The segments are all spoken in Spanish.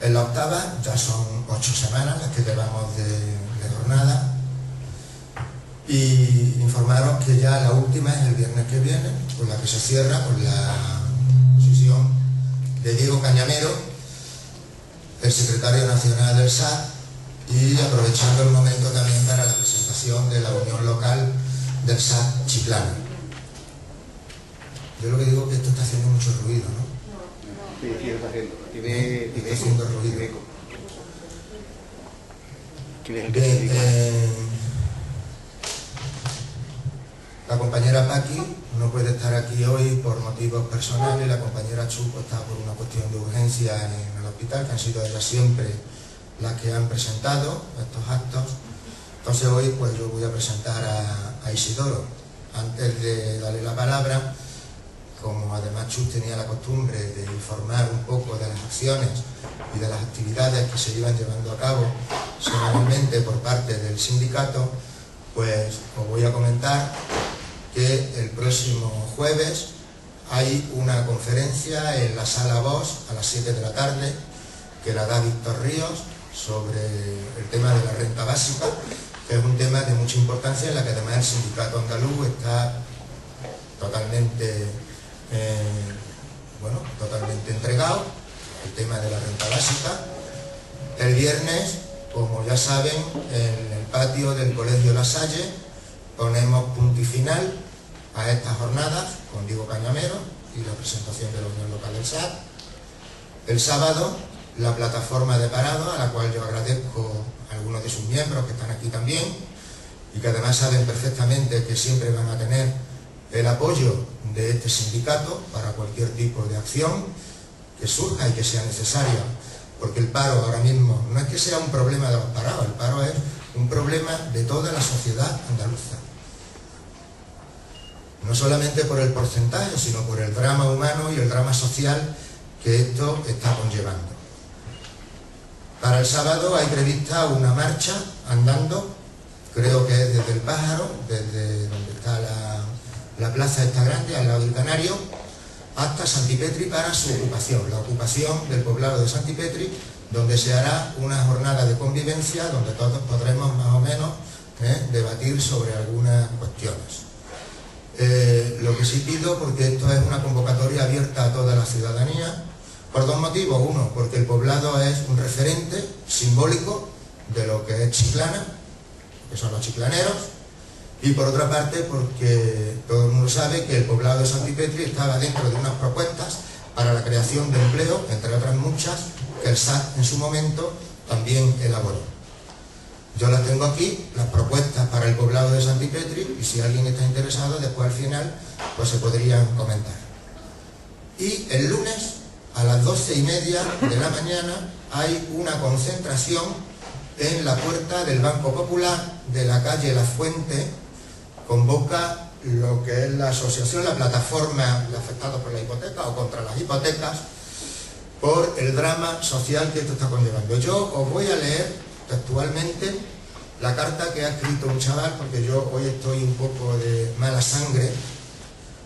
En la octava ya son 8 semanas las que llevamos de jornada, y informaros que ya la última es el viernes que viene, con la que se cierra con la exposición de Diego Cañamero, el secretario nacional del SAT, y aprovechando el momento también para la presentación de la unión local del SAT Chiclana. Yo lo que digo es que esto está haciendo mucho ruido, ¿no? Sí, está haciendo. Está haciendo ruido. ¿Quién es el que se dedica? La compañera Paqui no puede estar aquí hoy por motivos personales. La compañera Chuco está por una cuestión de urgencia en el hospital, que han sido ellas siempre las que han presentado estos actos. Entonces hoy pues yo voy a presentar a Isidoro. Antes de darle la palabra, como además Chus tenía la costumbre de informar un poco de las acciones y de las actividades que se iban llevando a cabo semanalmente por parte del sindicato, pues os voy a comentar que el próximo jueves hay una conferencia en la Sala Bosch a las 7 de la tarde, que la da Víctor Ríos, sobre el tema de la renta básica, que es un tema de mucha importancia, en la que además el sindicato andaluz está totalmente entregado al tema de la renta básica. El viernes, como ya saben, en el patio del Colegio La Salle ponemos punto y final a estas jornadas con Diego Cañamero y la presentación de la unión local del SAT. El sábado, la plataforma de parado, a la cual yo agradezco a algunos de sus miembros que están aquí también y que además saben perfectamente que siempre van a tener el apoyo de este sindicato para cualquier tipo de acción que surja y que sea necesaria, porque el paro ahora mismo no es que sea un problema de los parados, el paro es un problema de toda la sociedad andaluza. No solamente por el porcentaje, sino por el drama humano y el drama social que esto está conllevando. Para el sábado hay prevista una marcha andando, creo que es desde el Pájaro, desde donde está la plaza esta grande, al lado del Canario, hasta Santipetri para su ocupación, la ocupación del poblado de Santipetri, donde se hará una jornada de convivencia donde todos podremos más o menos debatir sobre algunas cuestiones. Lo que sí pido, porque esto es una convocatoria abierta a toda la ciudadanía, por dos motivos. Uno, porque el poblado es un referente simbólico de lo que es Chiclana, que son los chiclaneros, y por otra parte porque todo el mundo sabe que el poblado de Santipetri estaba dentro de unas propuestas para la creación de empleo, entre otras muchas, que el SAT en su momento también elaboró. Yo las tengo aquí, las propuestas para el poblado de Santipetri, y si alguien está interesado, después al final pues se podrían comentar. Y el lunes, a las 12:30 de la mañana, hay una concentración en la puerta del Banco Popular de la calle La Fuente. Convoca lo que es la asociación, la plataforma de afectados por la hipoteca o contra las hipotecas, por el drama social que esto está conllevando. Yo os voy a leer textualmente la carta que ha escrito un chaval, porque yo hoy estoy un poco de mala sangre,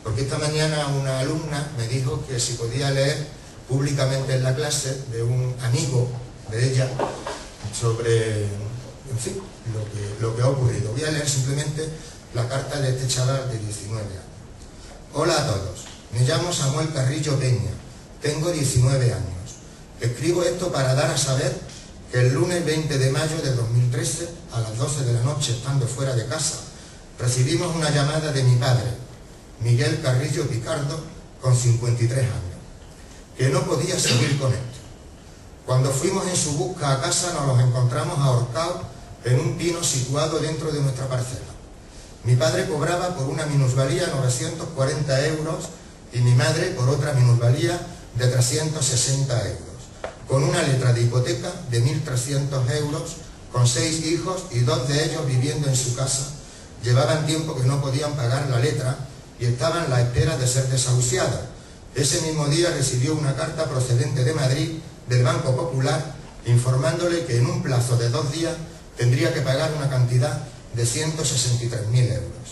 porque esta mañana una alumna me dijo que si podía leer públicamente en la clase de un amigo de ella sobre, en fin, lo que ha ocurrido. Voy a leer simplemente la carta de este chaval de 19 años. Hola a todos, me llamo Samuel Carrillo Peña, tengo 19 años. Escribo esto para dar a saber que el lunes 20 de mayo de 2013, a las 12 de la noche, estando fuera de casa, recibimos una llamada de mi padre, Miguel Carrillo Picardo, con 53 años, que no podía seguir con esto. Cuando fuimos en su busca a casa nos los encontramos ahorcados en un pino situado dentro de nuestra parcela. Mi padre cobraba por una minusvalía 940 euros y mi madre por otra minusvalía de 360 euros, con una letra de hipoteca de 1.300 euros, con 6 hijos y 2 de ellos viviendo en su casa. Llevaban tiempo que no podían pagar la letra y estaban a la espera de ser desahuciadas. Ese mismo día recibió una carta procedente de Madrid, del Banco Popular, informándole que en un plazo de 2 días tendría que pagar una cantidad de 163.000 euros.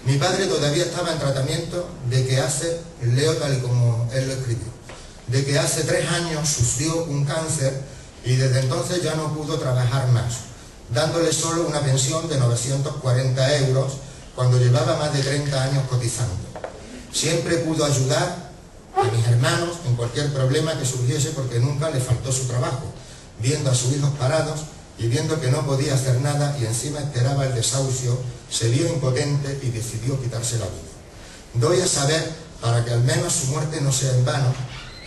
Mi padre todavía estaba en tratamiento de que hace, leo tal y como él lo escribió, de que hace 3 años sufrió un cáncer y desde entonces ya no pudo trabajar más, dándole solo una pensión de 940 euros cuando llevaba más de 30 años cotizando. Siempre pudo ayudar a mis hermanos en cualquier problema que surgiese porque nunca le faltó su trabajo, viendo a sus hijos parados y viendo que no podía hacer nada y encima esperaba el desahucio, se vio impotente y decidió quitarse la vida. Doy a saber, para que al menos su muerte no sea en vano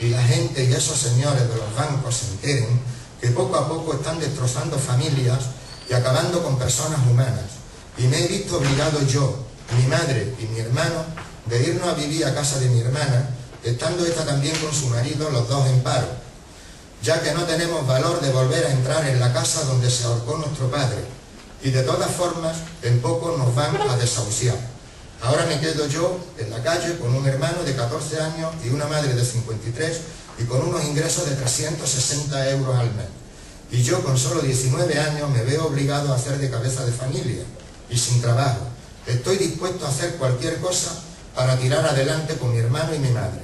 y la gente y esos señores de los bancos se enteren que poco a poco están destrozando familias y acabando con personas humanas. Y me he visto obligado yo, mi madre y mi hermano, de irnos a vivir a casa de mi hermana, estando esta también con su marido, los dos en paro, ya que no tenemos valor de volver a entrar en la casa donde se ahorcó nuestro padre, y de todas formas, en poco nos van a desahuciar. Ahora me quedo yo en la calle con un hermano de 14 años y una madre de 53 y con unos ingresos de 360 euros al mes. Y yo con solo 19 años me veo obligado a hacer de cabeza de familia y sin trabajo. Estoy dispuesto a hacer cualquier cosa para tirar adelante con mi hermano y mi madre.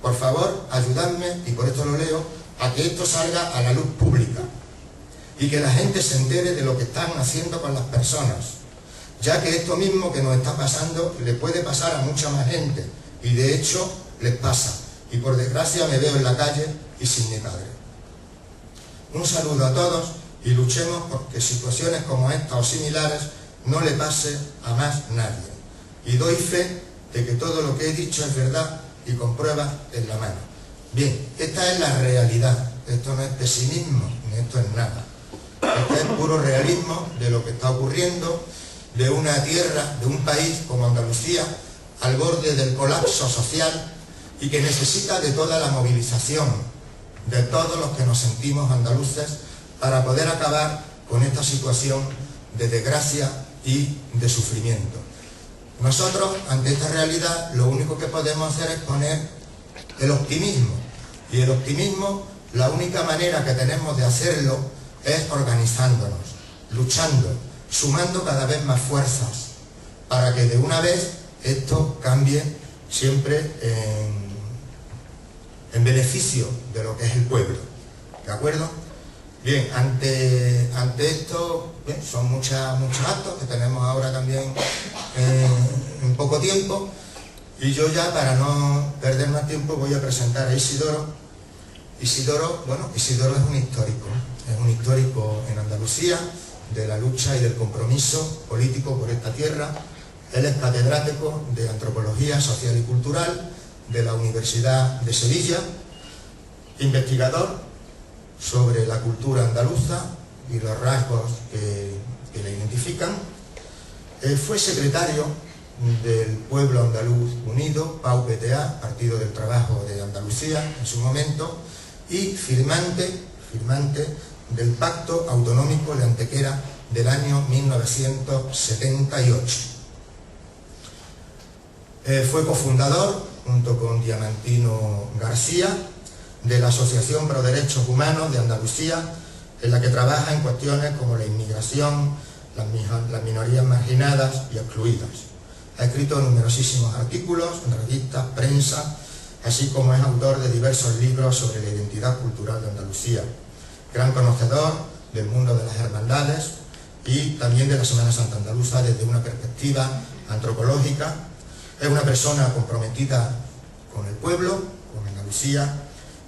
Por favor, ayudadme, y por esto lo leo, a que esto salga a la luz pública y que la gente se entere de lo que están haciendo con las personas, ya que esto mismo que nos está pasando le puede pasar a mucha más gente y de hecho les pasa, y por desgracia me veo en la calle y sin mi padre. Un saludo a todos y luchemos porque situaciones como esta o similares no le pase a más nadie. Y doy fe de que todo lo que he dicho es verdad y con pruebas en la mano. Bien, esta es la realidad. Esto no es pesimismo, ni esto es nada. Esto es puro realismo de lo que está ocurriendo, de una tierra, de un país como Andalucía, al borde del colapso social y que necesita de toda la movilización de todos los que nos sentimos andaluces para poder acabar con esta situación de desgracia y de sufrimiento. Nosotros, ante esta realidad, lo único que podemos hacer es poner el optimismo. Y el optimismo, la única manera que tenemos de hacerlo es organizándonos, luchando, sumando cada vez más fuerzas, para que de una vez esto cambie siempre en beneficio de lo que es el pueblo. ¿De acuerdo? Bien, ante esto, bien, son muchos actos que tenemos ahora también en poco tiempo, y yo ya, para no perder más tiempo, voy a presentar a Isidoro. Isidoro es un histórico en Andalucía, de la lucha y del compromiso político por esta tierra. Él es catedrático de Antropología Social y Cultural de la Universidad de Sevilla, investigador sobre la cultura andaluza y los rasgos que la identifican. Fue secretario del Pueblo Andaluz Unido, PAU-PTA, Partido del Trabajo de Andalucía en su momento, y firmante del Pacto Autonómico de Antequera del año 1978. Fue cofundador, junto con Diamantino García, de la Asociación Pro Derechos Humanos de Andalucía, en la que trabaja en cuestiones como la inmigración, las minorías marginadas y excluidas. Ha escrito numerosísimos artículos en revistas, prensa, así como es autor de diversos libros sobre la identidad cultural de Andalucía. Gran conocedor del mundo de las hermandades y también de la Semana Santa Andaluza desde una perspectiva antropológica. Es una persona comprometida con el pueblo, con Andalucía,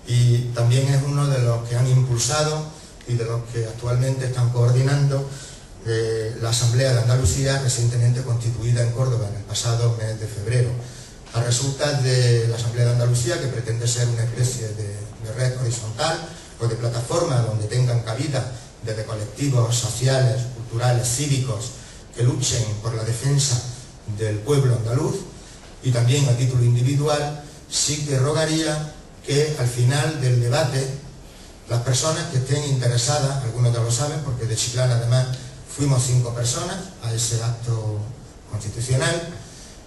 y también es uno de los que han impulsado y de los que actualmente están coordinando la Asamblea de Andalucía, recientemente constituida en Córdoba en el pasado mes de febrero, a resultas de la Asamblea de Andalucía, que pretende ser una especie de red horizontal o de plataforma donde tengan cabida desde colectivos sociales, culturales, cívicos, que luchen por la defensa del pueblo andaluz. Y también a título individual sí que rogaría que al final del debate las personas que estén interesadas, algunos ya lo saben porque de Chiclana además fuimos 5 personas a ese acto constitucional,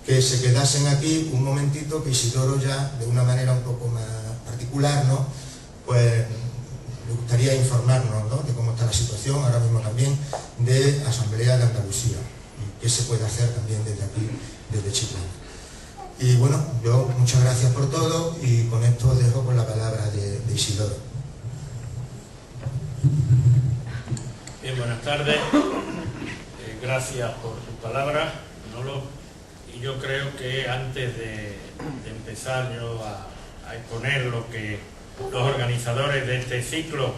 que se quedasen aquí un momentito, que Isidoro ya de una manera un poco más particular, ¿no?, pues me gustaría informarnos, ¿no?, de cómo está la situación ahora mismo también de Asamblea de Andalucía y qué se puede hacer también desde aquí, desde Chiclana. Y bueno, yo muchas gracias por todo y con esto os dejo con la palabra de Isidoro. Bien, buenas tardes. Gracias por tus palabras, Manolo. Y yo creo que antes de empezar yo a exponer lo que los organizadores de este ciclo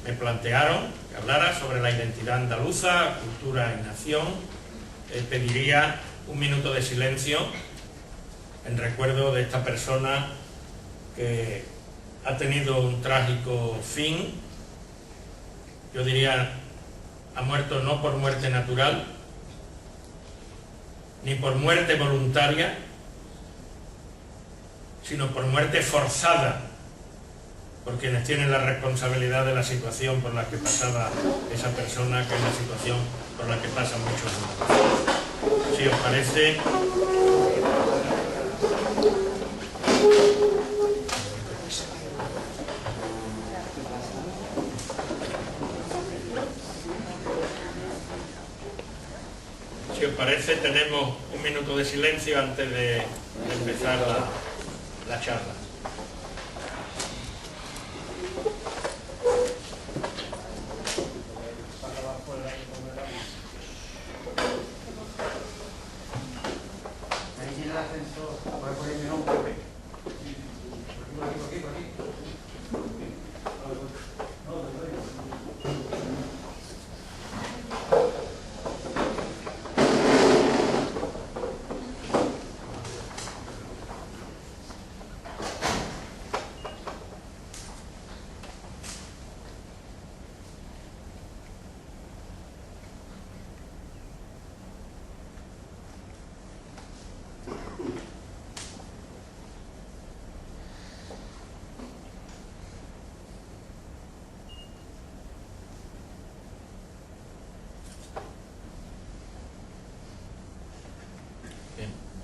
me plantearon, que hablara sobre la identidad andaluza, cultura y nación, pediría un minuto de silencio en recuerdo de esta persona que ha tenido un trágico fin. Yo diría, ha muerto no por muerte natural, ni por muerte voluntaria, sino por muerte forzada por quienes tienen la responsabilidad de la situación por la que pasaba esa persona, que es la situación por la que pasan muchos. Si os parece, tenemos un minuto de silencio antes de empezar la charla.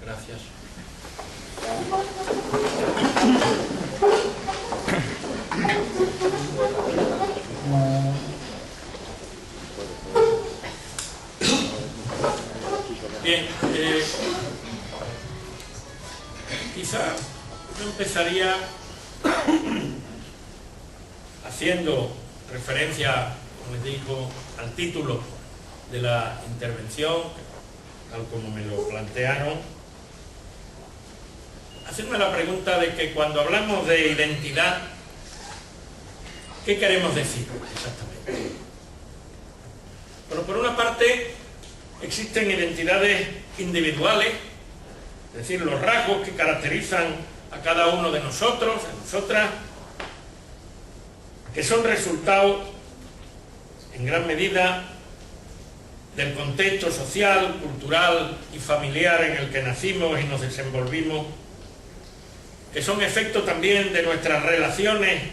Gracias. Bien, quizá yo empezaría haciendo referencia, como les digo, al título de la intervención, tal como me lo plantearon, hacerme la pregunta de que cuando hablamos de identidad, ¿qué queremos decir exactamente? Pero por una parte existen identidades individuales, es decir, los rasgos que caracterizan a cada uno de nosotros, de nosotras, que son resultado en gran medida del contexto social, cultural y familiar en el que nacimos y nos desenvolvimos, que son efecto también de nuestras relaciones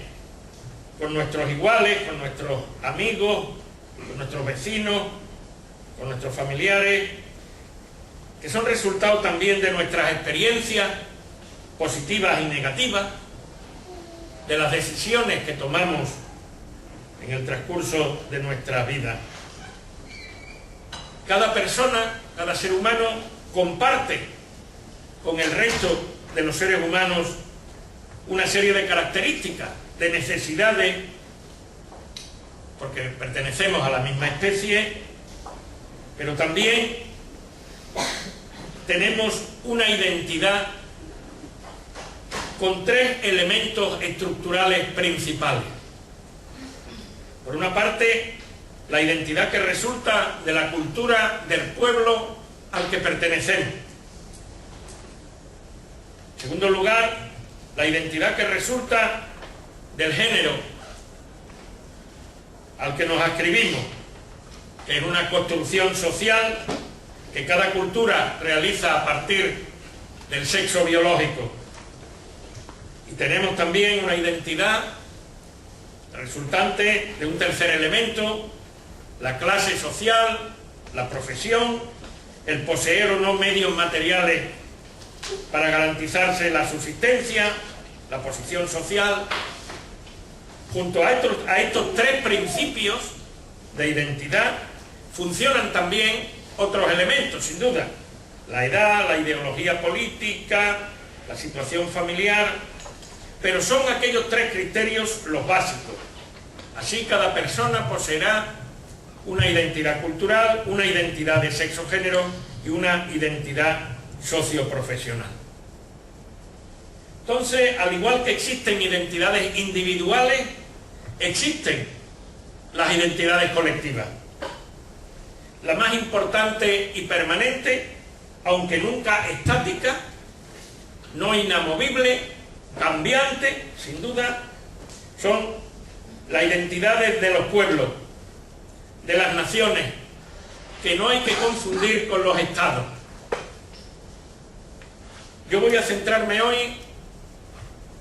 con nuestros iguales, con nuestros amigos, con nuestros vecinos, con nuestros familiares, que son resultado también de nuestras experiencias positivas y negativas, de las decisiones que tomamos en el transcurso de nuestra vida. Cada persona, cada ser humano comparte con el resto de los seres humanos una serie de características, de necesidades, porque pertenecemos a la misma especie, pero también tenemos una identidad con tres elementos estructurales principales. Por una parte, la identidad que resulta de la cultura del pueblo al que pertenecemos. En segundo lugar, la identidad que resulta del género al que nos adscribimos, que es una construcción social que cada cultura realiza a partir del sexo biológico. Y tenemos también una identidad resultante de un tercer elemento, la clase social, la profesión, el poseer o no medios materiales para garantizarse la subsistencia, la posición social. Junto a estos tres principios de identidad funcionan también otros elementos, sin duda, la edad, la ideología política, la situación familiar, pero son aquellos tres criterios los básicos. Así cada persona poseerá una identidad cultural, una identidad de sexo-género y una identidad socioprofesional. Entonces, al igual que existen identidades individuales, existen las identidades colectivas. La más importante y permanente, aunque nunca estática, no inamovible, cambiante, sin duda, son las identidades de los pueblos, de las naciones, que no hay que confundir con los estados. Yo voy a centrarme hoy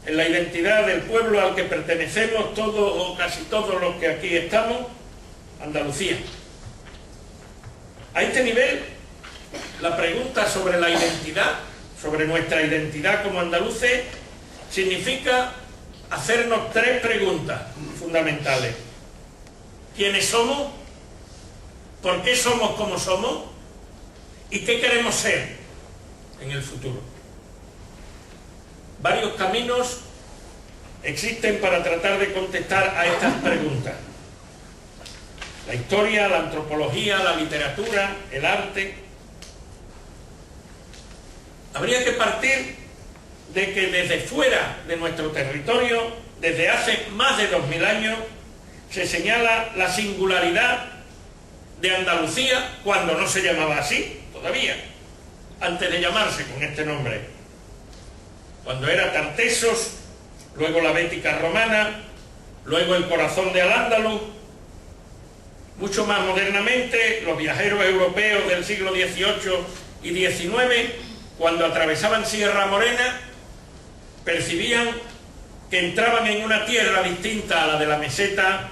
en la identidad del pueblo al que pertenecemos todos o casi todos los que aquí estamos, Andalucía. A este nivel, la pregunta sobre la identidad, sobre nuestra identidad como andaluces, significa hacernos tres preguntas fundamentales. ¿Quiénes somos? ¿Por qué somos como somos? ¿Y qué queremos ser en el futuro? Varios caminos existen para tratar de contestar a estas preguntas. La historia, la antropología, la literatura, el arte. Habría que partir de que desde fuera de nuestro territorio, desde hace más de 2000 años, se señala la singularidad de Andalucía cuando no se llamaba así todavía, antes de llamarse con este nombre. Cuando era Tartesos, luego la Bética romana, luego el corazón de Al-Ándalus. Mucho más modernamente, los viajeros europeos del siglo XVIII y XIX, cuando atravesaban Sierra Morena, percibían que entraban en una tierra distinta a la de la meseta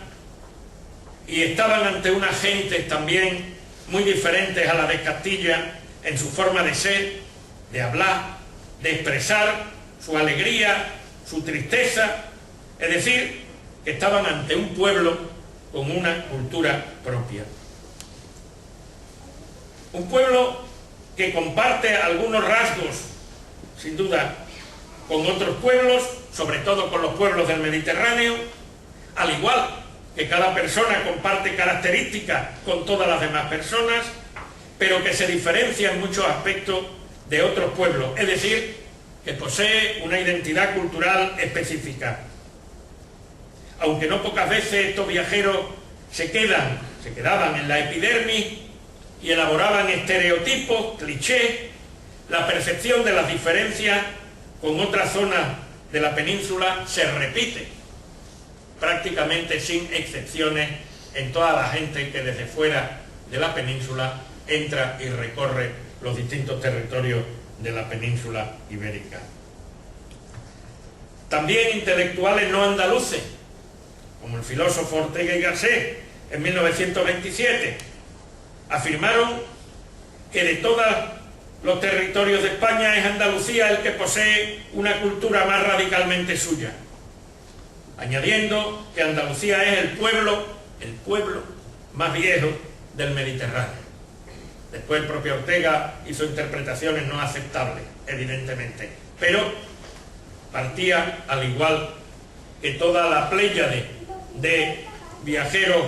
y estaban ante unas gentes también muy diferentes a las de Castilla en su forma de ser, de hablar, de expresar su alegría, su tristeza, es decir, que estaban ante un pueblo con una cultura propia. Un pueblo que comparte algunos rasgos, sin duda, con otros pueblos, sobre todo con los pueblos del Mediterráneo, al igual que cada persona comparte características con todas las demás personas, pero que se diferencia en muchos aspectos de otros pueblos, es decir, que posee una identidad cultural específica. Aunque no pocas veces estos viajeros se quedaban en la epidermis y elaboraban estereotipos, clichés, la percepción de las diferencias con otras zonas de la península se repite, prácticamente sin excepciones, en toda la gente que desde fuera de la península entra y recorre los distintos territorios de la península ibérica. También intelectuales no andaluces, como el filósofo Ortega y Gasset, en 1927, afirmaron que de todos los territorios de España es Andalucía el que posee una cultura más radicalmente suya, añadiendo que Andalucía es el pueblo más viejo del Mediterráneo. Después el propio Ortega hizo interpretaciones no aceptables, evidentemente, pero partía, al igual que toda la pléyade de viajeros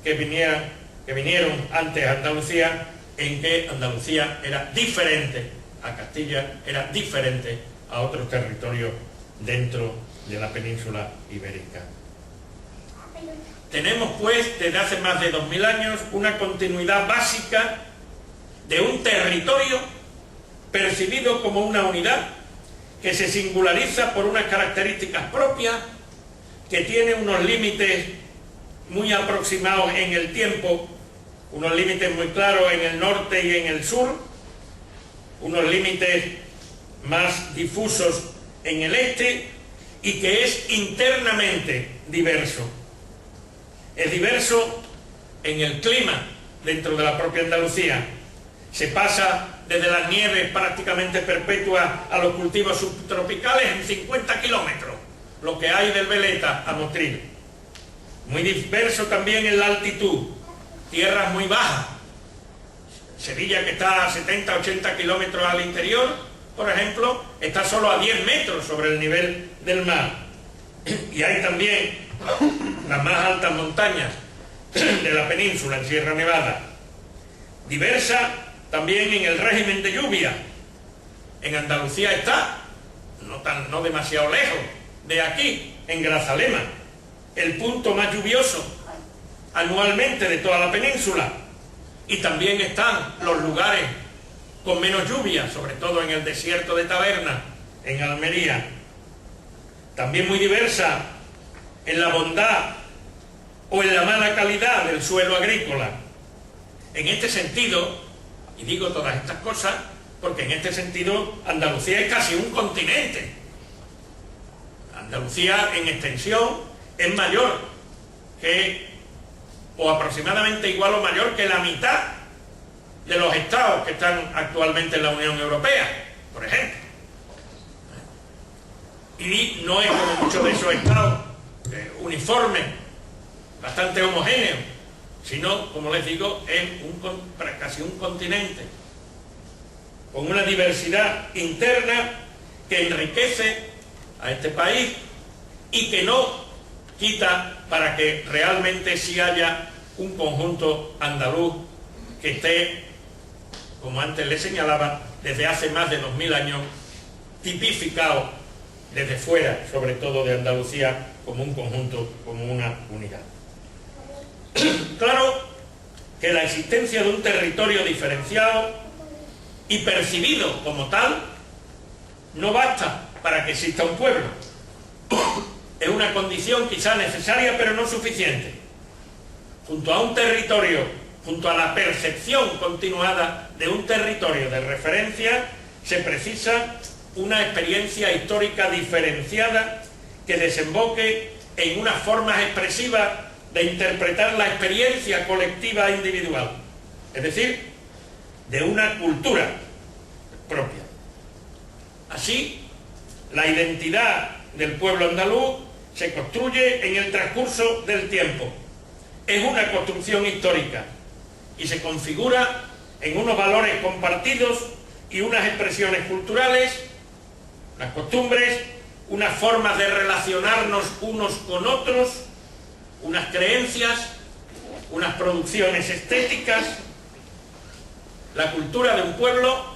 que vinieron antes a Andalucía, en que Andalucía era diferente a Castilla, era diferente a otros territorios dentro de la península ibérica. Tenemos pues desde hace más de 2000 años una continuidad básica de un territorio percibido como una unidad que se singulariza por unas características propias, que tiene unos límites muy aproximados en el tiempo, unos límites muy claros en el norte y en el sur, unos límites más difusos en el este, y que es internamente diverso. Es diverso en el clima dentro de la propia Andalucía. Se pasa desde las nieves prácticamente perpetuas a los cultivos subtropicales en 50 kilómetros, lo que hay del Veleta a Motril. Muy diverso también en la altitud, tierras muy bajas, Sevilla, que está a 70-80 kilómetros al interior, por ejemplo, está solo a 10 metros sobre el nivel del mar. Y hay también las más altas montañas de la península, en Sierra Nevada. Diversa también en el régimen de lluvia. En Andalucía está, no demasiado lejos de aquí, en Grazalema, el punto más lluvioso anualmente de toda la península. Y también están los lugares con menos lluvia, sobre todo en el desierto de Taberna, en Almería. También muy diversa en la bondad o en la mala calidad del suelo agrícola. En este sentido, y digo todas estas cosas, porque en este sentido Andalucía es casi un continente. Andalucía en extensión es mayor que, o aproximadamente igual o mayor que la mitad de los estados que están actualmente en la Unión Europea, por ejemplo. Y no es como muchos de esos estados uniformes, bastante homogéneos, sino, como les digo, es casi un continente, con una diversidad interna que enriquece a este país y que no quita para que realmente sí haya un conjunto andaluz que esté, como antes les señalaba, desde hace más de 2000 años, tipificado desde fuera, sobre todo de Andalucía, como un conjunto, como una unidad. Claro que la existencia de un territorio diferenciado y percibido como tal no basta para que exista un pueblo. Es una condición quizá necesaria pero no suficiente. Junto a un territorio, junto a la percepción continuada de un territorio de referencia, se precisa una experiencia histórica diferenciada que desemboque en unas formas expresivas de interpretar la experiencia colectiva e individual, es decir, de una cultura propia. Así, la identidad del pueblo andaluz se construye en el transcurso del tiempo. Es una construcción histórica y se configura en unos valores compartidos y unas expresiones culturales, unas costumbres, unas formas de relacionarnos unos con otros, unas creencias, unas producciones estéticas. La cultura de un pueblo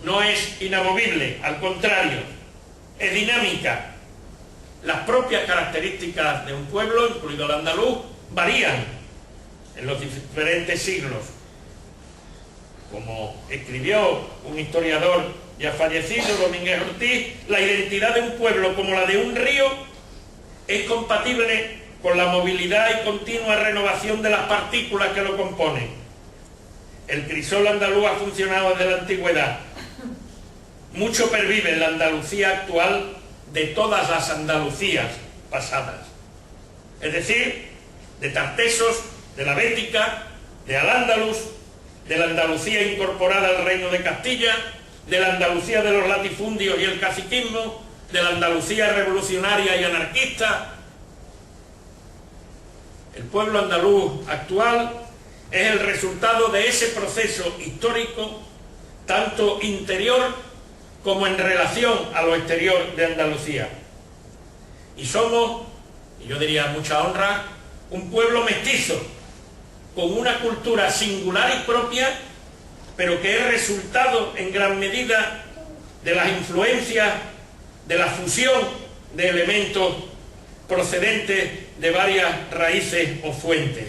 no es inamovible, al contrario, es dinámica. Las propias características de un pueblo, incluido el andaluz, varían en los diferentes siglos. Como escribió un historiador ya fallecido, Domínguez Ortiz, la identidad de un pueblo, como la de un río, es compatible con la movilidad y continua renovación de las partículas que lo componen. El crisol andaluz ha funcionado desde la antigüedad. Mucho pervive en la Andalucía actual de todas las Andalucías pasadas. Es decir, de Tartesos, de la Bética, de Al-Ándalus, de la Andalucía incorporada al Reino de Castilla, de la Andalucía de los latifundios y el caciquismo, de la Andalucía revolucionaria y anarquista. El pueblo andaluz actual es el resultado de ese proceso histórico, tanto interior como en relación a lo exterior de Andalucía. Y somos, y yo diría mucha honra, un pueblo mestizo, con una cultura singular y propia, pero que es resultado en gran medida de las influencias, de la fusión de elementos procedentes de varias raíces o fuentes.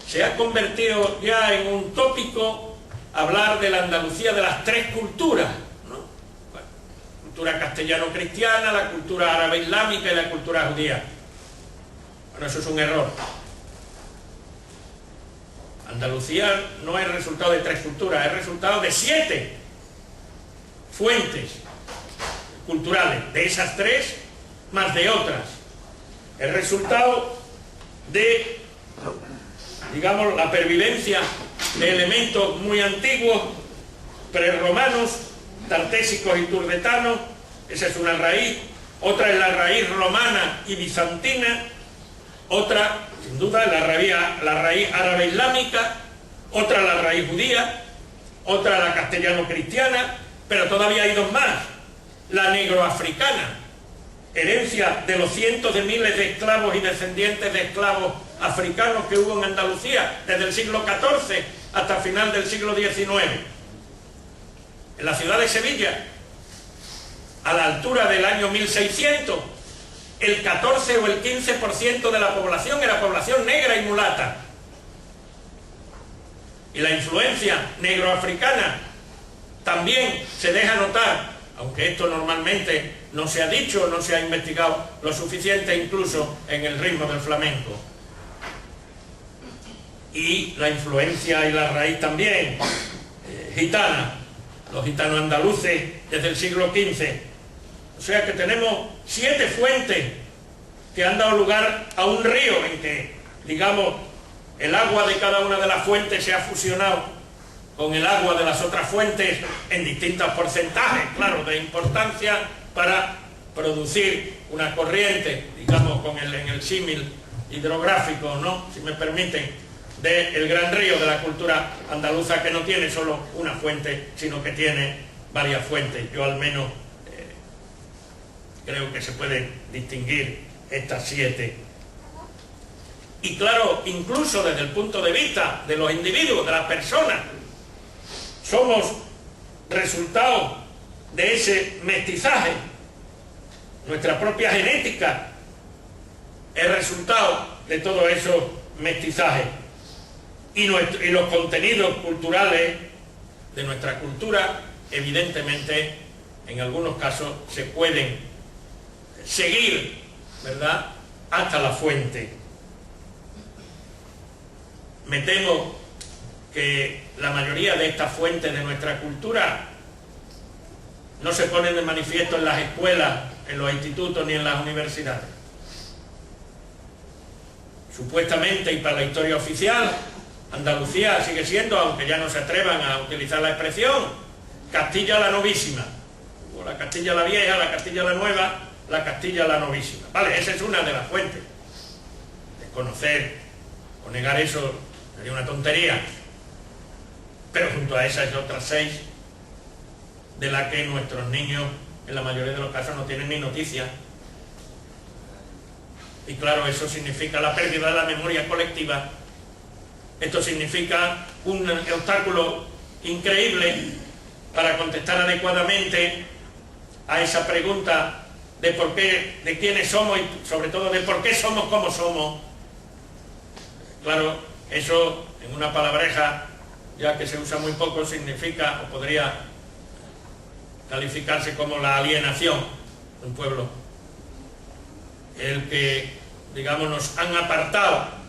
Se ha convertido ya en un tópico hablar de la Andalucía de las tres culturas, ¿no? Bueno, cultura castellano-cristiana, la cultura árabe-islámica y la cultura judía. Bueno, eso es un error. Andalucía no es resultado de tres culturas, es resultado de 7 fuentes culturales, de esas 3 más de otras. Es resultado de, digamos, la pervivencia de elementos muy antiguos, prerromanos, tartésicos y turdetanos, esa es una raíz. Otra es la raíz romana y bizantina, Otra, sin duda, es la raíz árabe islámica, otra la raíz judía, otra la castellano-cristiana, pero todavía hay dos más. La negroafricana, herencia de los cientos de miles de esclavos y descendientes de esclavos africanos que hubo en Andalucía desde el siglo XIV hasta el final del siglo XIX. En la ciudad de Sevilla, a la altura del año 1600, el 14 o el 15% de la población era población negra y mulata. Y la influencia negroafricana también se deja notar, aunque esto normalmente no se ha dicho, no se ha investigado lo suficiente, incluso en el ritmo del flamenco. Y la influencia y la raíz también gitana, los gitanos andaluces desde el siglo XV. O sea que tenemos 7 fuentes que han dado lugar a un río en que, digamos, el agua de cada una de las fuentes se ha fusionado con el agua de las otras fuentes en distintos porcentajes, claro, de importancia, para producir una corriente, digamos, en el símil hidrográfico, ¿no?, si me permiten, del gran río de la cultura andaluza, que no tiene solo una fuente, sino que tiene varias fuentes. Yo al menos creo que se pueden distinguir estas 7. Y claro, incluso desde el punto de vista de los individuos, de las personas, somos resultado de ese mestizaje. Nuestra propia genética es resultado de todo eso mestizaje. Y los contenidos culturales de nuestra cultura, evidentemente, en algunos casos se pueden seguir, ¿verdad?, hasta la fuente. Me temo que la mayoría de estas fuentes de nuestra cultura no se ponen de manifiesto en las escuelas, en los institutos ni en las universidades. Supuestamente, y para la historia oficial, Andalucía sigue siendo, aunque ya no se atrevan a utilizar la expresión, Castilla la Novísima. O la Castilla la Vieja, la Castilla la Nueva, la Castilla la Novísima. Vale, esa es una de las fuentes. Desconocer o negar eso sería una tontería. Pero junto a esas hay otras 6 de las que nuestros niños, en la mayoría de los casos, no tienen ni noticia. Y claro, eso significa la pérdida de la memoria colectiva. Esto significa un obstáculo increíble para contestar adecuadamente a esa pregunta de por qué, de quiénes somos y sobre todo de por qué somos como somos. Claro, eso en una palabreja, ya que se usa muy poco, significa, o podría calificarse como la alienación de un pueblo. El que, digamos, nos han apartado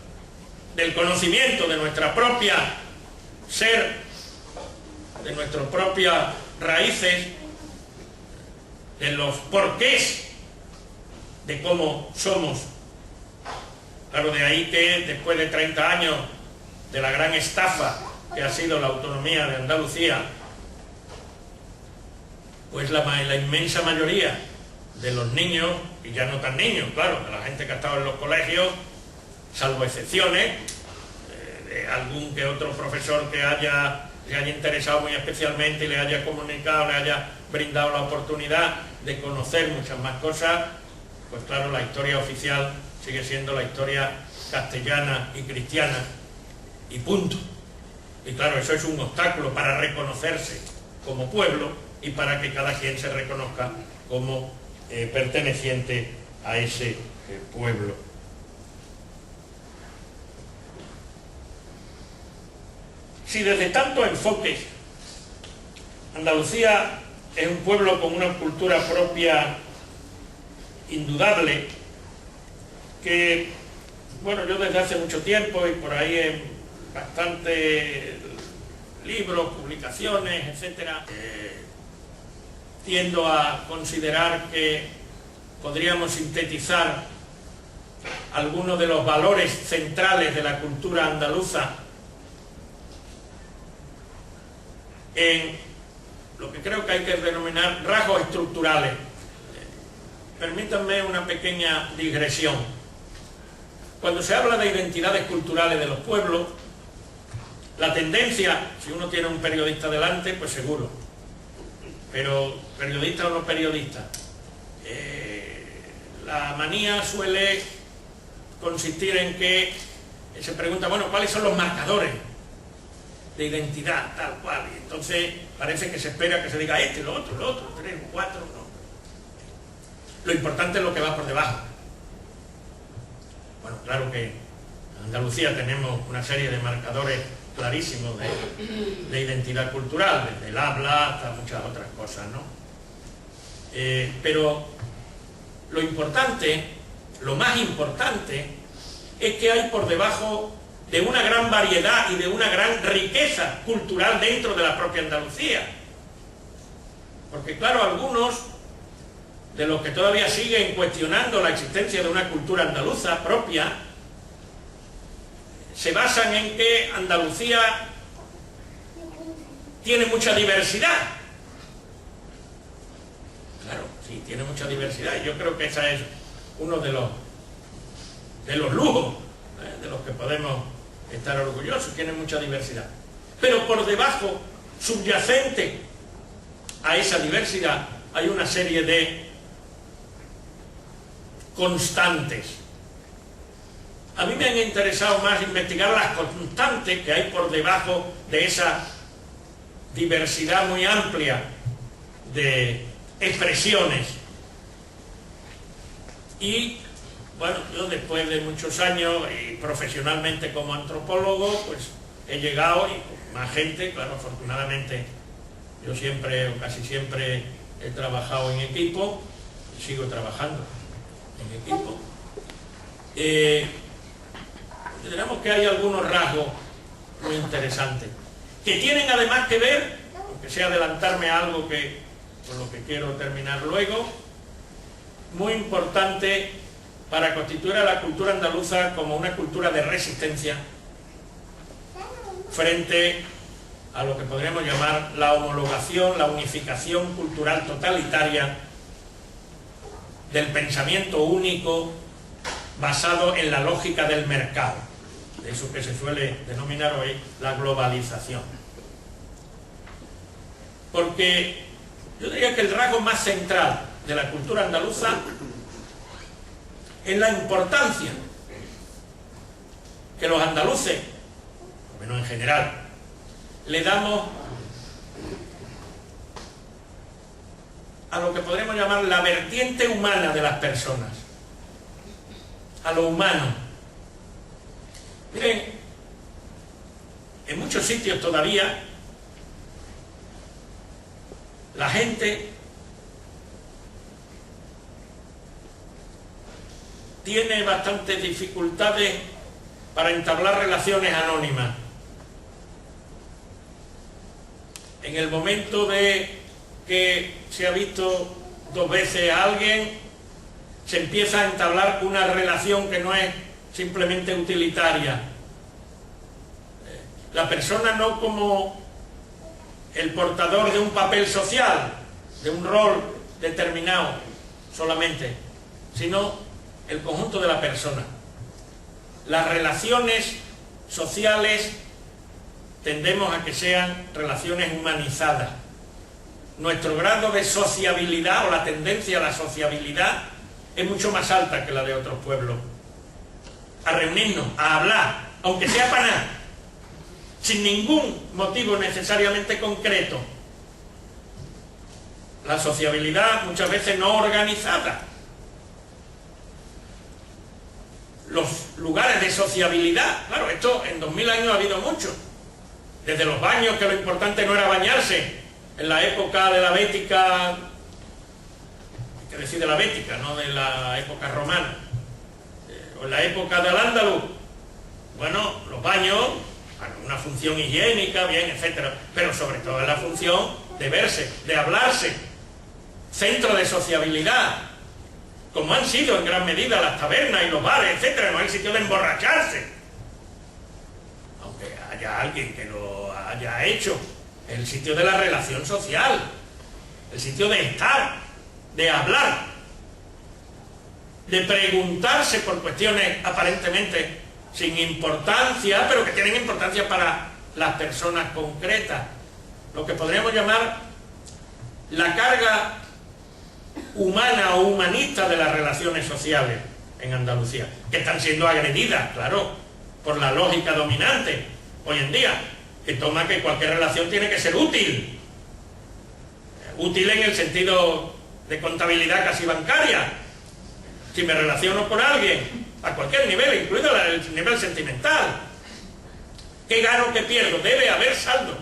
del conocimiento de nuestra propia ser, de nuestras propias raíces, de los porqués de cómo somos. Claro, de ahí que después de 30 años de la gran estafa que ha sido la autonomía de Andalucía, pues la inmensa mayoría de los niños, y ya no tan niños, claro, de la gente que ha estado en los colegios, salvo excepciones, de algún que otro profesor que se haya interesado muy especialmente y le haya comunicado, le haya brindado la oportunidad de conocer muchas más cosas, pues claro, la historia oficial sigue siendo la historia castellana y cristiana, y punto. Y claro, eso es un obstáculo para reconocerse como pueblo y para que cada quien se reconozca como perteneciente a ese pueblo. Si desde tantos enfoques Andalucía es un pueblo con una cultura propia indudable, que, bueno, yo desde hace mucho tiempo y por ahí en bastantes libros, publicaciones, etcétera, tiendo a considerar que podríamos sintetizar algunos de los valores centrales de la cultura andaluza en lo que creo que hay que denominar rasgos estructurales. Permítanme una pequeña digresión. cuando se habla de identidades culturales de los pueblos, la tendencia, si uno tiene un periodista delante, pues seguro, pero periodista o no periodista, la manía suele consistir en que se pregunta, bueno, ¿cuáles son los marcadores de identidad, tal cual? Y entonces parece que se espera que se diga este, lo otro, 3, 4, no. Lo importante es lo que va por debajo. Bueno, claro que en Andalucía tenemos una serie de marcadores clarísimos de identidad cultural, desde el habla hasta muchas otras cosas, ¿no? Pero lo importante, lo más importante, es que hay por debajo de una gran variedad y de una gran riqueza cultural dentro de la propia Andalucía. Porque claro, algunos de los que todavía siguen cuestionando la existencia de una cultura andaluza propia, se basan en que Andalucía tiene mucha diversidad. Claro, sí, tiene mucha diversidad, y yo creo que ese es uno de los lujos de los que podemos estar orgullosos, tiene mucha diversidad. Pero por debajo, subyacente a esa diversidad, hay una serie de constantes. A mí me han interesado más investigar las constantes que hay por debajo de esa diversidad muy amplia de expresiones. Y bueno, yo después de muchos años y profesionalmente como antropólogo, pues he llegado, y con más gente, claro, afortunadamente yo siempre o casi siempre he trabajado en equipo y sigo trabajando en equipo. Tenemos que hay algunos rasgos muy interesantes que tienen además que ver, aunque sea adelantarme a algo que con lo que quiero terminar luego, muy importante para constituir a la cultura andaluza como una cultura de resistencia frente a lo que podríamos llamar la homologación, la unificación cultural totalitaria del pensamiento único basado en la lógica del mercado, de eso que se suele denominar hoy la globalización. Porque yo diría que el rasgo más central de la cultura andaluza es la importancia que los andaluces, por lo menos en general, le damos a lo que podremos llamar la vertiente humana de las personas, a lo humano. Miren, en muchos sitios todavía la gente tiene bastantes dificultades para entablar relaciones anónimas. En el momento de que se ha visto 2 veces a alguien, se empieza a entablar una relación que no es simplemente utilitaria. La persona no como el portador de un papel social, de un rol determinado solamente, sino el conjunto de la persona. Las relaciones sociales tendemos a que sean relaciones humanizadas. Nuestro grado de sociabilidad o la tendencia a la sociabilidad es mucho más alta que la de otros pueblos. A reunirnos, a hablar, aunque sea para nada, sin ningún motivo necesariamente concreto. La sociabilidad muchas veces no organizada. Los lugares de sociabilidad, claro, esto en 2000 años ha habido mucho. Desde los baños, que lo importante no era bañarse, en la época de la Bética, hay que decir de la Bética, no de la época romana, o en la época del Al-Ándalus, bueno, los baños, bueno, una función higiénica, bien, etcétera, pero sobre todo la función de verse, de hablarse, centro de sociabilidad, como han sido en gran medida las tabernas y los bares, etcétera, no hay sitio de emborracharse, aunque haya alguien que lo haya hecho. El sitio de la relación social, el sitio de estar, de hablar. de preguntarse por cuestiones aparentemente sin importancia, pero que tienen importancia para las personas concretas, lo que podríamos llamar la carga humana o humanista de las relaciones sociales en Andalucía, que están siendo agredidas, claro, por la lógica dominante hoy en día, que toma que cualquier relación tiene que ser útil, útil en el sentido de contabilidad casi bancaria. Si me relaciono con alguien, a cualquier nivel, incluido el nivel sentimental, ¿qué gano, qué pierdo? Debe haber saldo.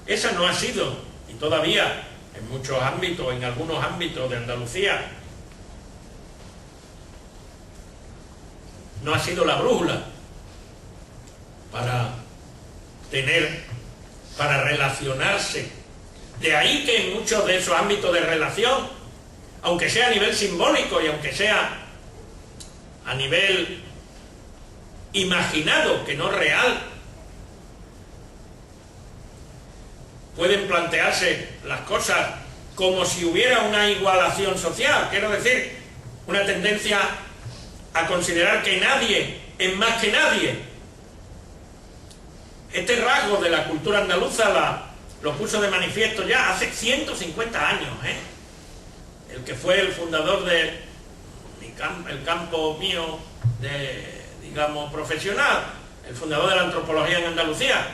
Esa no ha sido, y todavía en muchos ámbitos, en algunos ámbitos de Andalucía, no ha sido la brújula para relacionarse. De ahí que en muchos de esos ámbitos de relación, aunque sea a nivel simbólico y aunque sea a nivel imaginado, que no real, pueden plantearse las cosas como si hubiera una igualación social, quiero decir, una tendencia a considerar que nadie es más que nadie. Este rasgo de la cultura andaluza lo puso de manifiesto ya hace 150 años, el que fue el fundador del campo mío digamos, profesional, el fundador de la antropología en Andalucía,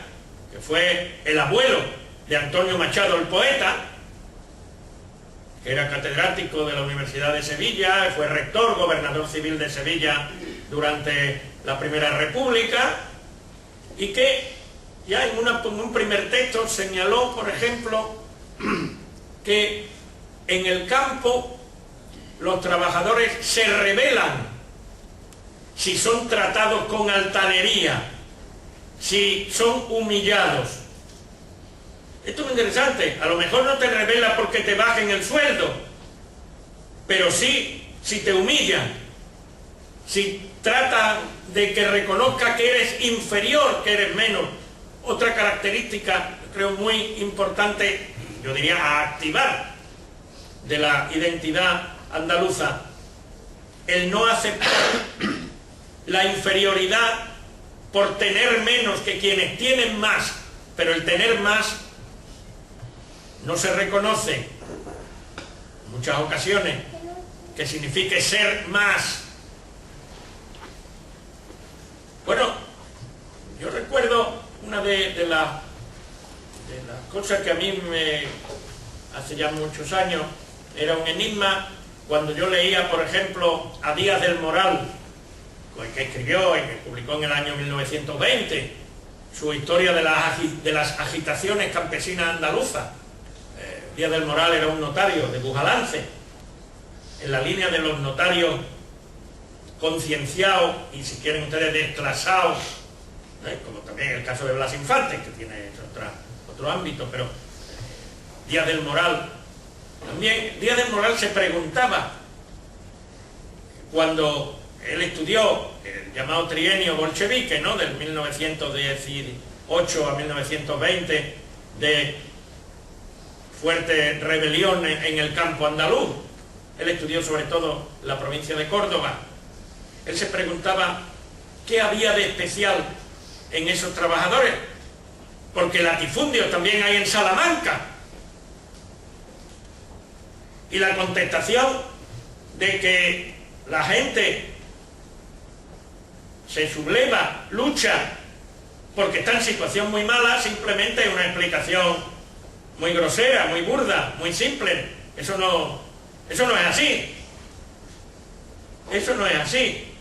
que fue el abuelo de Antonio Machado, el poeta, que era catedrático de la Universidad de Sevilla, fue rector, gobernador civil de Sevilla durante la Primera República, y que ya en un primer texto señaló, por ejemplo, que en el campo los trabajadores se rebelan si son tratados con altanería, si son humillados. Esto es muy interesante. A lo mejor no te rebelas porque te bajen el sueldo, pero sí si te humillan, si tratan de que reconozca que eres inferior, que eres menos. Otra característica, creo, muy importante, yo diría a activar, de la identidad andaluza, el no aceptar la inferioridad por tener menos que quienes tienen más, pero el tener más no se reconoce en muchas ocasiones que signifique ser más. Bueno, yo recuerdo una de las cosas que a mí hace ya muchos años era un enigma cuando yo leía, por ejemplo, a Díaz del Moral, que escribió y que publicó en el año 1920 su historia de las agitaciones campesinas andaluzas. Díaz del Moral era un notario de Bujalance, en la línea de los notarios concienciados y, si quieren ustedes, desclasados, como también el caso de Blas Infante, que tiene otro ámbito, pero Díaz del Moral también. Díaz del Moral se preguntaba, cuando él estudió el llamado trienio bolchevique, ¿no?, del 1918 a 1920, de fuertes rebeliones en el campo andaluz. Él estudió sobre todo la provincia de Córdoba. Él se preguntaba qué había de especial en esos trabajadores, porque latifundios también hay en Salamanca. Y la contestación de que la gente se subleva, lucha, porque está en situación muy mala, simplemente es una explicación muy grosera, muy burda, muy simple. Eso no es así. Eso no es así.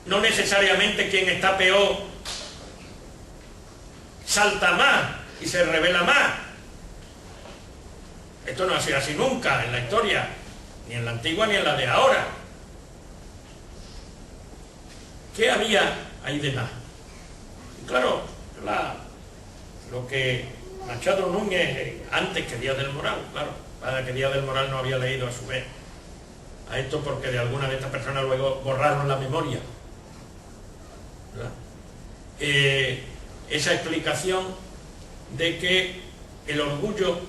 No necesariamente quien está peor salta más y se revela más. Esto no ha sido así nunca en la historia, ni en la antigua ni en la de ahora. ¿Qué había ahí de más? Y claro, lo que Machado Núñez, antes que Díaz del Moral, claro, para que Díaz del Moral no había leído a su vez a esto, porque de alguna de estas personas luego borraron la memoria, ¿verdad? Esa explicación de que el orgullo,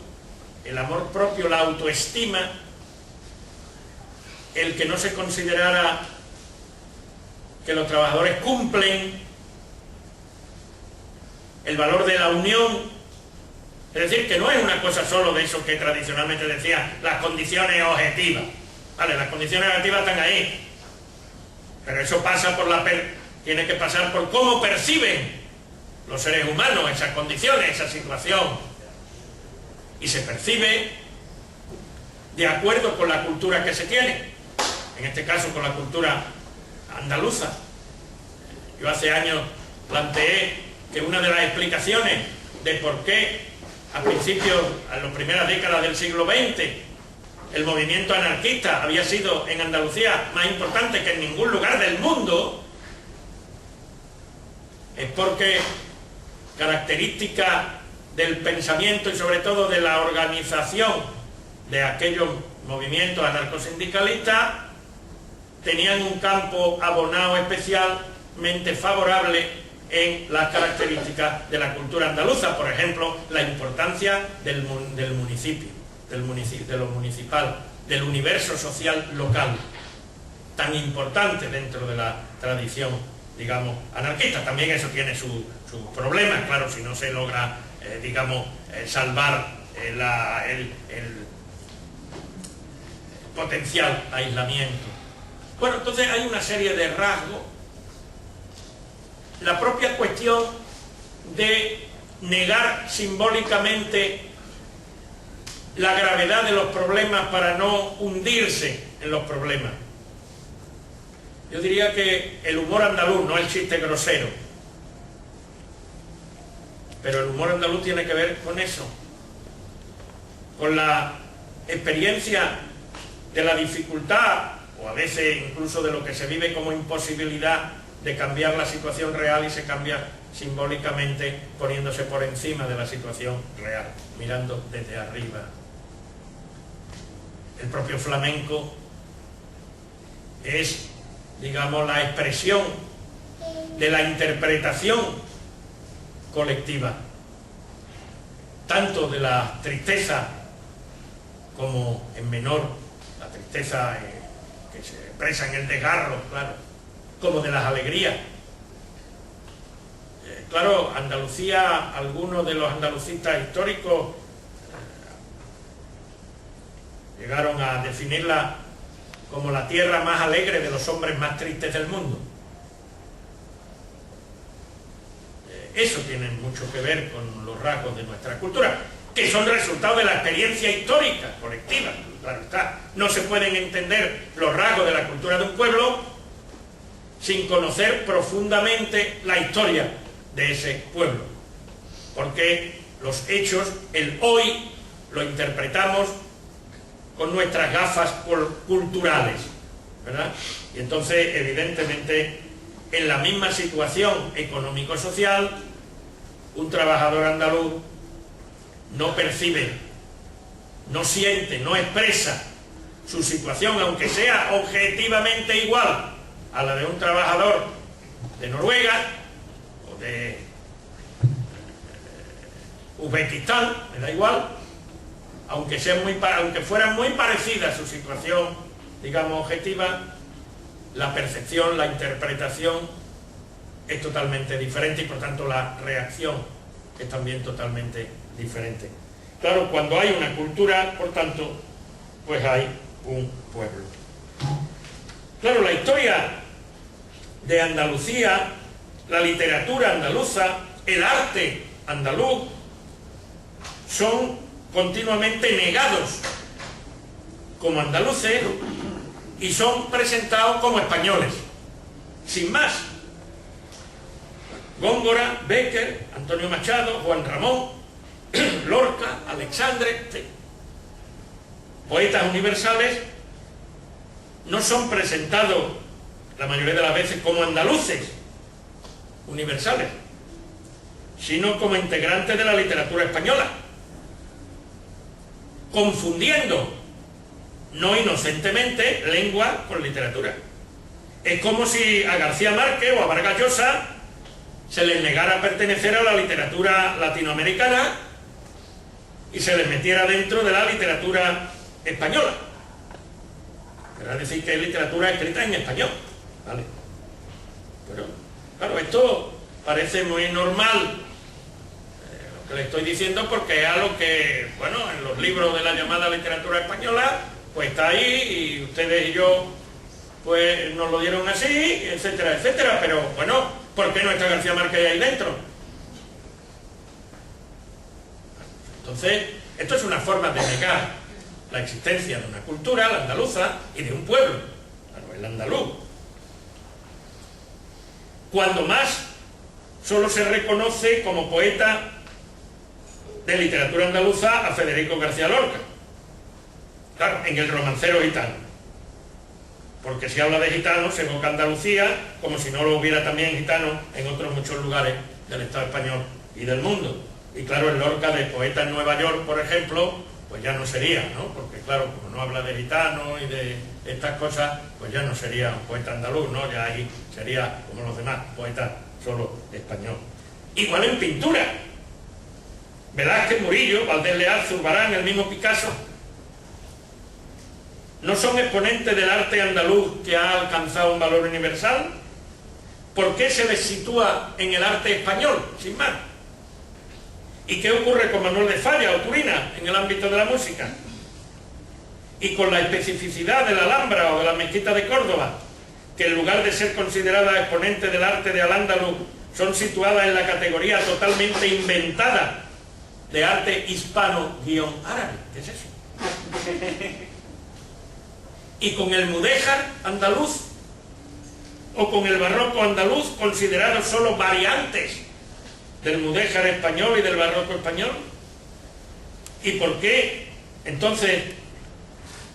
el amor propio, la autoestima el que no se considerara que los trabajadores cumplen el valor de la unión, es decir, que no es una cosa solo de eso que tradicionalmente decía, las condiciones objetivas. Vale, las condiciones objetivas están ahí, pero eso pasa por tiene que pasar por cómo perciben los seres humanos esas condiciones, esa situación, y se percibe de acuerdo con la cultura que se tiene, en este caso con la cultura andaluza. Yo hace años planteé que una de las explicaciones de por qué a principios, en las primeras décadas del siglo XX, el movimiento anarquista había sido en Andalucía más importante que en ningún lugar del mundo, es porque característica del pensamiento y sobre todo de la organización de aquellos movimientos anarcosindicalistas tenían un campo abonado especialmente favorable en las características de la cultura andaluza, por ejemplo, la importancia del municipio, de lo municipal, del universo social local, tan importante dentro de la tradición, digamos, anarquista. También eso tiene sus problemas, claro, si no se logra, digamos, salvar el potencial aislamiento. Bueno, entonces hay una serie de rasgos. La propia cuestión de negar simbólicamente la gravedad de los problemas para no hundirse en los problemas. Yo diría que el humor andaluz, no el chiste grosero, pero el humor andaluz tiene que ver con eso, con la experiencia de la dificultad, o a veces incluso de lo que se vive como imposibilidad de cambiar la situación real, y se cambia simbólicamente poniéndose por encima de la situación real, mirando desde arriba. El propio flamenco es, digamos, la expresión de la interpretación colectiva, tanto de la tristeza como en menor, la tristeza que se expresa en el desgarro, claro, como de las alegrías. Claro, Andalucía, algunos de los andalucistas históricos llegaron a definirla como la tierra más alegre de los hombres más tristes del mundo. Eso tiene mucho que ver con los rasgos de nuestra cultura, que son resultado de la experiencia histórica colectiva. Claro está, no se pueden entender los rasgos de la cultura de un pueblo sin conocer profundamente la historia de ese pueblo, porque los hechos, el hoy, lo interpretamos con nuestras gafas culturales, ¿verdad? Y entonces, evidentemente, en la misma situación económico-social, un trabajador andaluz no percibe, no siente, no expresa su situación, aunque sea objetivamente igual a la de un trabajador de Noruega o de Uzbekistán, me da igual, aunque fuera muy parecida su situación, digamos, objetiva, la percepción, la interpretación es totalmente diferente, y por tanto la reacción es también totalmente diferente. Claro, cuando hay una cultura, por tanto, pues hay un pueblo. Claro, la historia de Andalucía, la literatura andaluza, el arte andaluz, son continuamente negados como andaluces y son presentados como españoles, sin más. Góngora, Bécquer, Antonio Machado, Juan Ramón, Lorca, Alexandre, poetas universales, no son presentados la mayoría de las veces como andaluces universales, sino como integrantes de la literatura española, confundiendo, no inocentemente, lengua con literatura. Es como si a García Márquez o a Vargas Llosa se les negara pertenecer a la literatura latinoamericana y se les metiera dentro de la literatura española. querrá decir que es literatura escrita en español, ¿vale? Pero, claro, esto parece muy normal, lo que le estoy diciendo, porque es algo que, bueno, en los libros de la llamada literatura española, pues está ahí, y ustedes y yo, pues nos lo dieron así, etcétera, etcétera, pero, bueno, ¿por qué no está García Márquez ahí dentro? Entonces, esto es una forma de negar la existencia de una cultura, la andaluza, y de un pueblo, claro, el andaluz. Cuando más solo se reconoce como poeta de literatura andaluza a Federico García Lorca, claro, en el Romancero gitano, porque si habla de gitanos se evoca Andalucía, como si no lo hubiera también gitanos en otros muchos lugares del Estado español y del mundo. Y claro, el Lorca de poeta en Nueva York, por ejemplo, pues ya no sería, ¿no? Porque claro, como no habla de gitanos y de estas cosas, pues ya no sería un poeta andaluz, ¿no? Ya ahí sería, como los demás, poeta solo español. Igual en pintura. Velázquez, Murillo, Valdés Leal, Zurbarán, el mismo Picasso, ¿no son exponentes del arte andaluz que ha alcanzado un valor universal? ¿Por qué se les sitúa en el arte español, sin más? ¿Y qué ocurre con Manuel de Falla o Turina en el ámbito de la música? Y con la especificidad de la Alhambra o de la Mezquita de Córdoba, que en lugar de ser consideradas exponentes del arte de Al-Ándalus, son situadas en la categoría totalmente inventada de arte hispano-árabe. ¿Qué es eso? Y con el mudéjar andaluz o con el barroco andaluz, considerados solo variantes del mudéjar español y del barroco español. ¿Y por qué entonces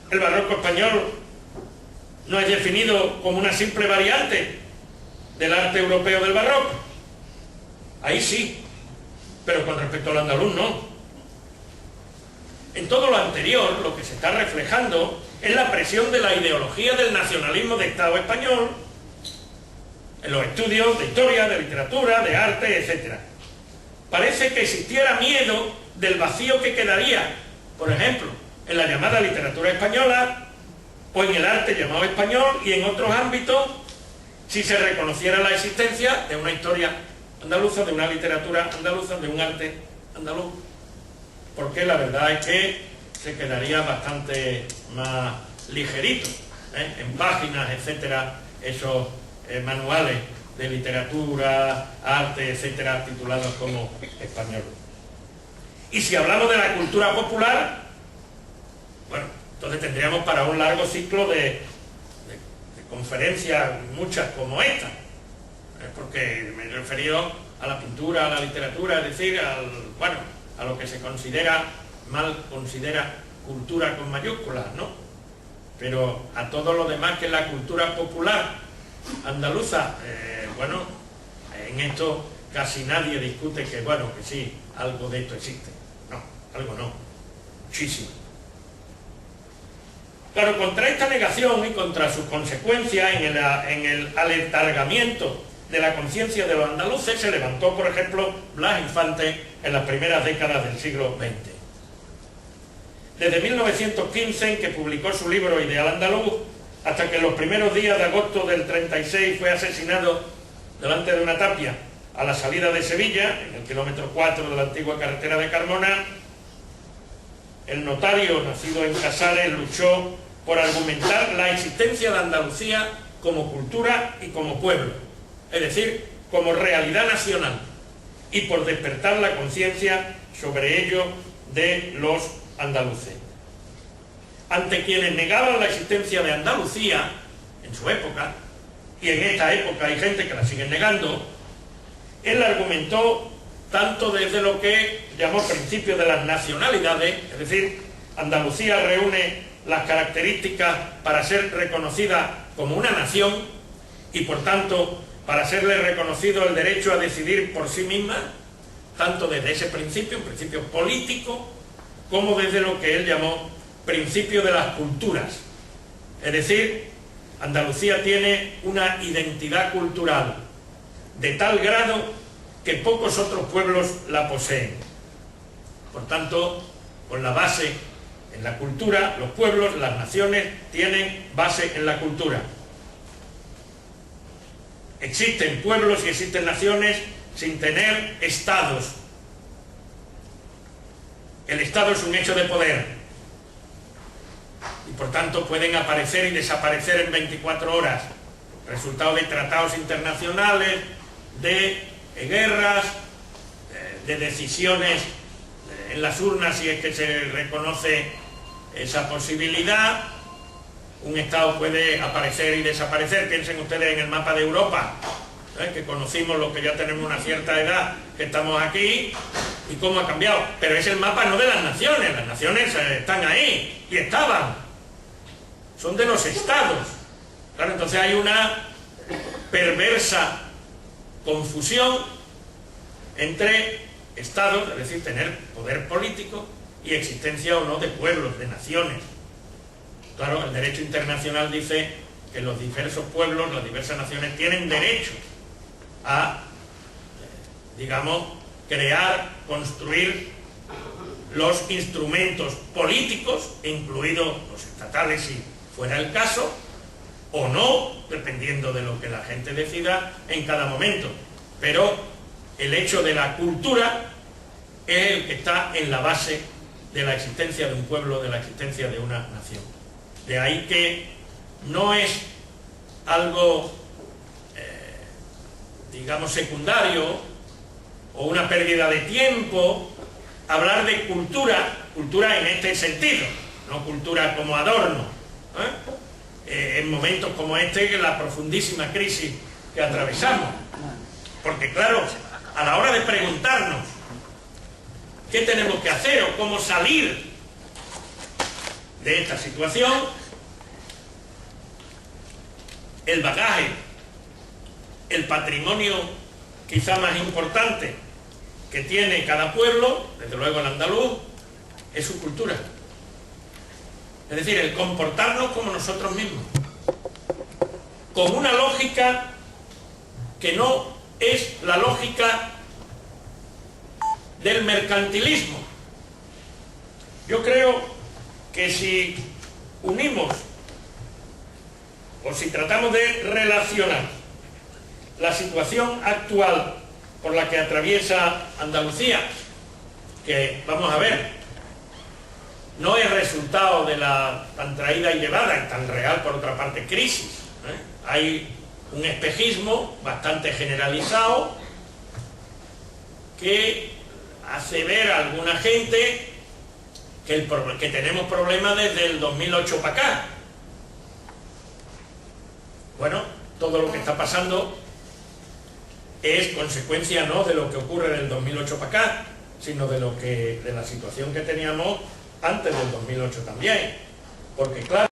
el barroco español no es definido como una simple variante del arte europeo del barroco? Ahí sí, pero con respecto al andaluz no. En todo lo anterior, lo que se está reflejando es la presión de la ideología del nacionalismo de Estado español en los estudios de historia, de literatura, de arte, etc. Parece que existiera miedo del vacío que quedaría, por ejemplo, en la llamada literatura española o en el arte llamado español y en otros ámbitos, si se reconociera la existencia de una historia andaluza, de una literatura andaluza, de un arte andaluz. Porque la verdad es que se quedaría bastante más ligerito, en páginas, etcétera, esos manuales de literatura, arte, etcétera, titulados como español. Y si hablamos de la cultura popular, bueno, entonces tendríamos para un largo ciclo de conferencias, muchas como esta, porque me he referido a la pintura, a la literatura, es decir, a lo que se considera, mal considera cultura con mayúsculas, ¿no? Pero a todo lo demás que es la cultura popular andaluza, bueno, en esto casi nadie discute que, bueno, que sí, algo de esto existe. No, algo no, muchísimo. Claro, contra esta negación y contra sus consecuencias en el aletargamiento de la conciencia de los andaluces se levantó, por ejemplo, Blas Infante en las primeras décadas del siglo XX. Desde 1915, en que publicó su libro Ideal Andaluz, hasta que en los primeros días de agosto del 36 fue asesinado delante de una tapia a la salida de Sevilla, en el kilómetro 4 de la antigua carretera de Carmona, el notario nacido en Casares luchó por argumentar la existencia de Andalucía como cultura y como pueblo, es decir, como realidad nacional, y por despertar la conciencia sobre ello de los andaluces. Ante quienes negaban la existencia de Andalucía en su época, y en esta época hay gente que la sigue negando, él argumentó tanto desde lo que llamó principio de las nacionalidades, es decir, Andalucía reúne las características para ser reconocida como una nación y por tanto para serle reconocido el derecho a decidir por sí misma, tanto desde ese principio, un principio político, como desde lo que él llamó principio de las culturas. Es decir, Andalucía tiene una identidad cultural de tal grado que pocos otros pueblos la poseen. Por tanto, con la base En la cultura, los pueblos, las naciones tienen base en la cultura. Existen pueblos y existen naciones sin tener estados. El estado es un hecho de poder y por tanto pueden aparecer y desaparecer en 24 horas, resultado de tratados internacionales, de guerras, de decisiones en las urnas si es que se reconoce esa posibilidad. Un estado puede aparecer y desaparecer. Piensen ustedes en el mapa de Europa, que conocimos los que ya tenemos una cierta edad, que estamos aquí, y cómo ha cambiado. Pero es el mapa no de las naciones están ahí, y estaban. Son de los estados. Claro, entonces hay una perversa confusión entre estados, es decir, tener poder político, y existencia o no de pueblos, de naciones. Claro, el derecho internacional dice que los diversos pueblos, las diversas naciones tienen derecho a, digamos, crear, construir los instrumentos políticos, incluidos los estatales si fuera el caso, o no, dependiendo de lo que la gente decida en cada momento. Pero el hecho de la cultura es el que está en la base de la existencia de un pueblo, de la existencia de una nación. De ahí que no es algo, digamos, secundario o una pérdida de tiempo hablar de cultura, cultura en este sentido, no cultura como adorno, en momentos como este, la profundísima crisis que atravesamos. Porque claro, a la hora de preguntarnos qué tenemos que hacer o cómo salir de esta situación, el bagaje, el patrimonio quizá más importante que tiene cada pueblo, desde luego el andaluz, es su cultura. Es decir, el comportarnos como nosotros mismos, con una lógica que no es la lógica del mercantilismo. Yo creo que si unimos o si tratamos de relacionar la situación actual por la que atraviesa Andalucía, que vamos a ver, no es resultado de la tan traída y llevada y tan real por otra parte crisis, hay un espejismo bastante generalizado que hace ver a alguna gente que tenemos problemas desde el 2008 para acá. Bueno, todo lo que está pasando es consecuencia no de lo que ocurre del 2008 para acá, sino de la situación que teníamos antes del 2008 también. Porque claro,